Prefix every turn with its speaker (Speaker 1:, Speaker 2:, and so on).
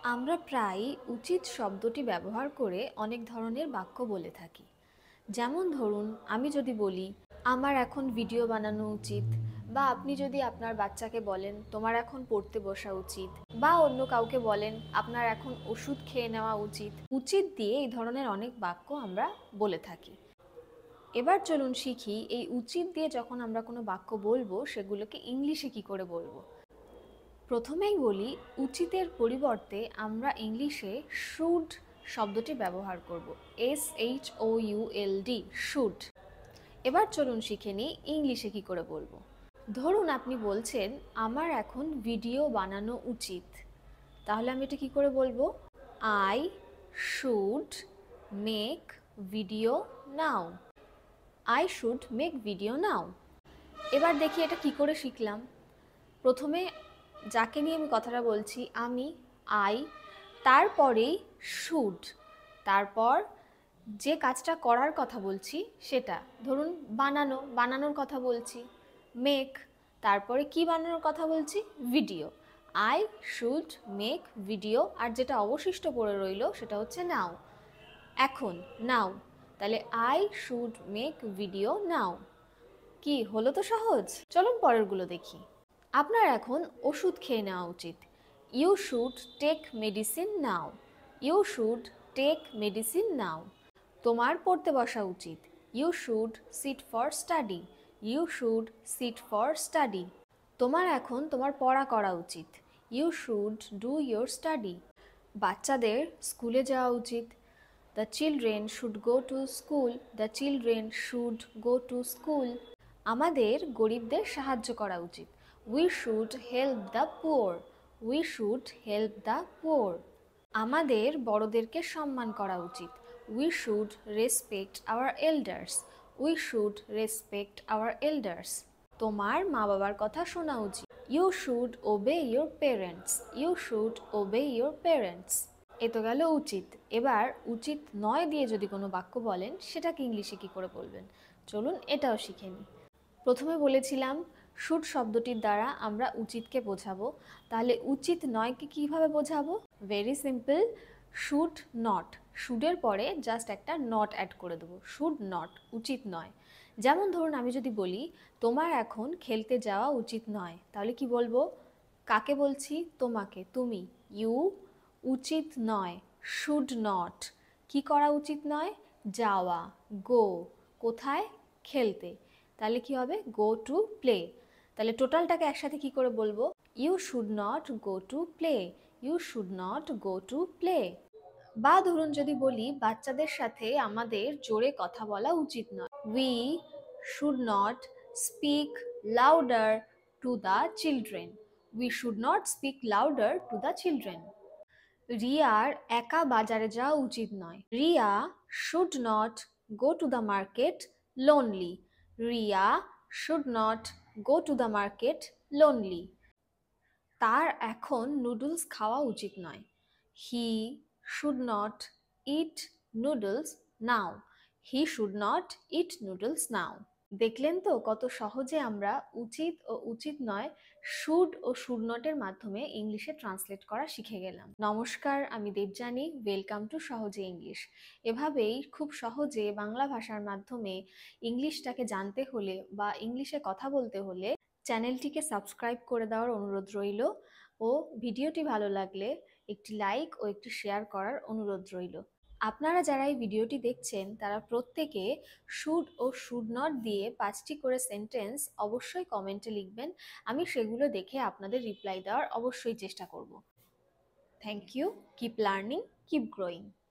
Speaker 1: আমরা প্রায়ই উচিত শব্দটি ব্যবহার করে অনেক ধরনের বাক্য বলে থাকি। যেমন ধরুন, আমি যদি বলি আমার এখন ভিডিও বানানো উচিত, বা আপনি যদি আপনার বাচ্চাকে বলেন তোমার এখন পড়তে বসা উচিত, বা অন্য কাউকে বলেন আপনার এখন ওষুধ খেয়ে নেওয়া উচিত। উচিত দিয়ে এই ধরনের অনেক বাক্য আমরা বলে থাকি। এবার চলুন শিখি এই উচিত দিয়ে যখন আমরা কোনো বাক্য বলবো সেগুলোকে ইংলিশে কি করে বলবো। প্রথমেই বলি, উচিতের পরিবর্তে আমরা ইংলিশে শুড শব্দটি ব্যবহার করব। SHOULD, should. এবার চলুন শিখে নিই ইংলিশে কি করে বলবো। ধরুন আপনি বলছেন আমার এখন ভিডিও বানানো উচিত, তাহলে আমি এটা কি করে বলবো? I should make video now. I should make video now. এবার দেখি এটা কি করে শিখলাম। প্রথমে যাকে নিয়ে আমি কথাটা বলছি আমি, আই, তারপরেই শুড, তারপর যে কাজটা করার কথা বলছি সেটা, ধরুন বানানোর কথা বলছি, মেক, তারপরে কি বানানোর কথা বলছি? Video. I should make video, আর যেটা অবশিষ্ট পড়ে রইল সেটা হচ্ছে নাও, এখন, নাও। তাহলে আই শুড মেক ভিডিও নাও। কি হলো? তো সহজ। চলুন পরেরগুলো দেখি। আপনার এখন ওষুধ খেয়ে নেওয়া উচিত। You should take medicine now. You should take medicine now. তোমার পড়তে বসা উচিত। You should sit for study. You should sit for study. তোমার এখন তোমার পড়া করা উচিত। You should do your study. বাচ্চাদের স্কুলে যাওয়া উচিত। The children should go to school. The children should go to school. আমাদের গরিবদের সাহায্য করা উচিত। We should help the poor. We should help the poor. আমাদের বড়দেরকে সম্মান করা উচিত। We should respect our elders. We should respect our elders. তোমার মা বাবার কথা শোনা উচিত। You should obey your parents. You should obey your parents. এ তো গেল উচিত। এবার উচিত নয় দিয়ে যদি কোনো বাক্য বলেন সেটাকে ইংলিশে কি করে বলবেন, চলুন এটাও শিখে নিই। প্রথমে বলেছিলাম শুড শব্দটির দ্বারা আমরা উচিতকে বোঝাবো, তাহলে উচিত নয়কে কিভাবে বোঝাবো? Very simple, should not. শুডের পরে জাস্ট একটা নট অ্যাড করে দেবো, শুড নট, উচিত নয়। যেমন ধরুন আমি যদি বলি তোমার এখন খেলতে যাওয়া উচিত নয়, তাহলে কি বলবো? কাকে বলছি? তোমাকে, তুমি, ইউ। উচিত নয়, শুড নট। কি করা উচিত নয়? যাওয়া, গো। কোথায়? খেলতে। তাহলে কি হবে? Go to play. তাহলে টোটালটাকে একসাথে কি করে বলবো? You should not go to play. You should not go to play. বা ধরুন যদি বলি বাচ্চাদের সাথে আমাদের জোরে কথা বলা উচিত নয়, we should not speak louder to the children. We should not speak louder to the children. রিয়ার একা বাজারে যাওয়া উচিত নয়। Riya should not go to the market lonely. Riya should not go to the market lonely. তার এখন নুডলস খাওয়া উচিত নয়। He should not eat noodles now. He should not eat noodles now. দেখলেন তো কত সহজে আমরা উচিত ও উচিত নয় শুড ও শুড নটের মাধ্যমে ইংলিশে ট্রান্সলেট করা শিখে গেলাম। নমস্কার, আমি দেবযানী। ওয়েলকাম টু সহজে ইংলিশ। এভাবেই খুব সহজে বাংলা ভাষার মাধ্যমে ইংলিশটাকে জানতে হলে বা ইংলিশে কথা বলতে হলে চ্যানেলটিকে সাবস্ক্রাইব করে দেওয়ার অনুরোধ রইল, ও ভিডিওটি ভালো লাগলে একটি লাইক ও একটি শেয়ার করার অনুরোধ রইল। আপনারা যারা এই ভিডিওটি দেখছেন তারা প্রত্যেকে শুড ও শুড নট দিয়ে 5টি করে সেন্টেন্স অবশ্যই কমেন্টে লিখবেন। আমি সেগুলো দেখে আপনাদের রিপ্লাই দেওয়ার অবশ্যই চেষ্টা করব। Thank you. Keep learning, keep growing.